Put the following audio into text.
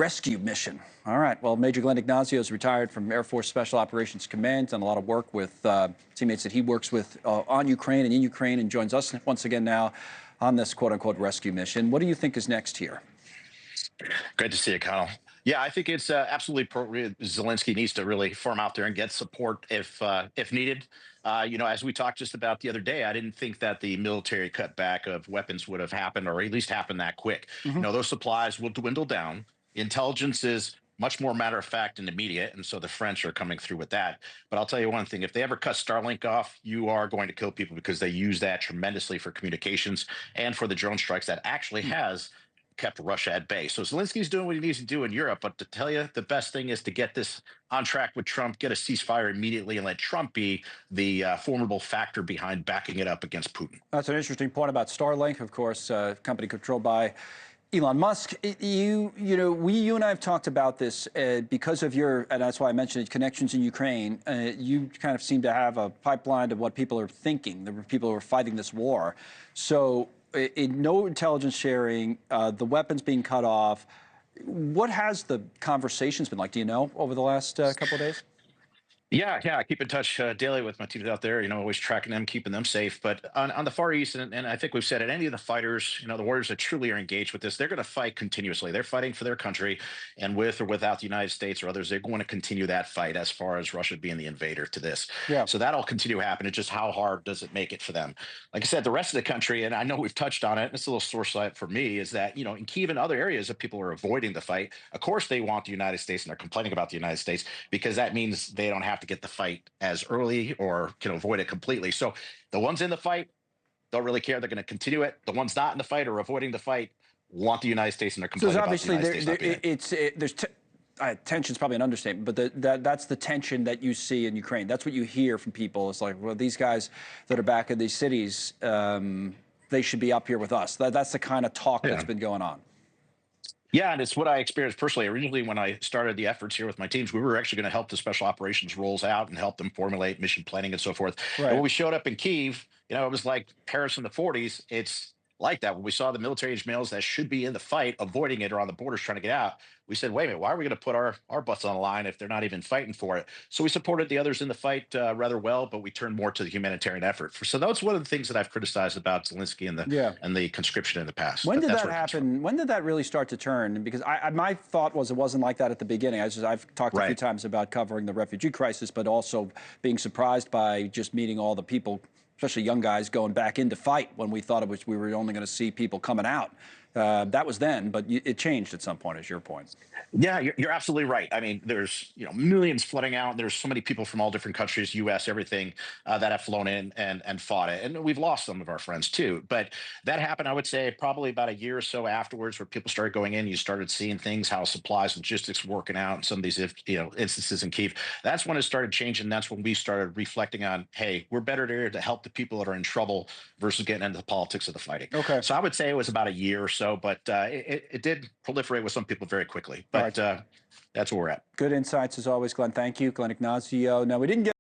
Rescue mission. All right. Well, Major Glenn Ignazio is retired from Air Force Special Operations Command, done a lot of work with teammates that he works with on Ukraine and in Ukraine, and joins us once again now on this quote-unquote rescue mission. What do you think is next here? Great to see you, Connell. Yeah, I think it's absolutely appropriate. Zelensky needs to really form out there and get support if needed. As we talked just about the other day, I didn't think that the military cutback of weapons would have happened, or at least happened that quick. Hmm. Those supplies will dwindle down. Intelligence is much more matter of fact and immediate, and so the French are coming through with that. But I'll tell you one thing: if they ever cut Starlink off, you are going to kill people because they use that tremendously for communications and for the drone strikes that actually has kept Russia at bay. So Zelensky's doing what he needs to do in Europe. But to tell you, the best thing is to get this on track with Trump, get a ceasefire immediately, and let Trump be the formidable factor behind backing it up against Putin. That's an interesting point about Starlink, of course, a company controlled by Elon Musk. You and I have talked about this because of your, and that's why I mentioned it, connections in Ukraine. You kind of seem to have a pipeline of what people are thinking, the people who are fighting this war. So, no intelligence sharing, the weapons being cut off. What has the conversations been like? Do you know over the last couple of days? Yeah, I keep in touch daily with my teams out there. Always tracking them, keeping them safe. But on the Far East, and I think we've said it, any of the fighters, the warriors that truly are engaged with this, they're going to fight continuously. They're fighting for their country, and with or without the United States or others, they're going to continue that fight as far as Russia being the invader to this. Yeah. So that'll continue to happen. It's just how hard does it make it for them? Like I said, the rest of the country, and I know we've touched on it, and it's a little sore side for me, is that in Kiev and other areas that people are avoiding the fight. Of course, they want the United States, and they're complaining about the United States because that means they don't have to get the fight as early or can avoid it completely. So the ones in the fight don't really care. They're going to continue it. The ones not in the fight or avoiding the fight want the United States, and they're So complaining about the obviously United States not being it. there's tension's probably an understatement, but that's the tension that you see in Ukraine. That's what you hear from people. It's like, well, these guys that are back in these cities, they should be up here with us. That's the kind of talk that's Yeah. been going on. Yeah, and it's what I experienced personally. Originally, when I started the efforts here with my teams, we were actually going to help the special operations roles out and help them formulate mission planning and so forth. And when Right. we showed up in Kiev, it was like Paris in the 40s. It's like that. When we saw the military age males that should be in the fight, avoiding it or on the borders trying to get out, we said, wait a minute, why are we going to put our butts on the line if they're not even fighting for it? So we supported the others in the fight rather well, but we turned more to the humanitarian effort. So that's one of the things that I've criticized about Zelensky and the Yeah. conscription in the past. When But did that's that where it comes from. happen? When did that really start to turn? Because my thought was it wasn't like that at the beginning. I've talked a few Right. times about covering the refugee crisis, but also being surprised by just meeting all the people, especially young guys, going back in to fight when we thought we were only going to see people coming out. That was then, but it changed at some point, is your point. Yeah, you're absolutely right. I mean, there's millions flooding out. There's so many people from all different countries, U.S., everything, that have flown in and fought it, and we've lost some of our friends too. But that happened, I would say, probably about a year or so afterwards, where people started going in. You started seeing things, how supplies, logistics working out, and some of these instances in Kiev. That's when it started changing. That's when we started reflecting on, hey, we're better there to help the people that are in trouble versus getting into the politics of the fighting. Okay. So I would say it was about a year or so, but it did proliferate with some people very quickly. All But right. that's where we're at. Good insights as always, Glenn. Thank you, Glenn Ignazio. Now, we didn't get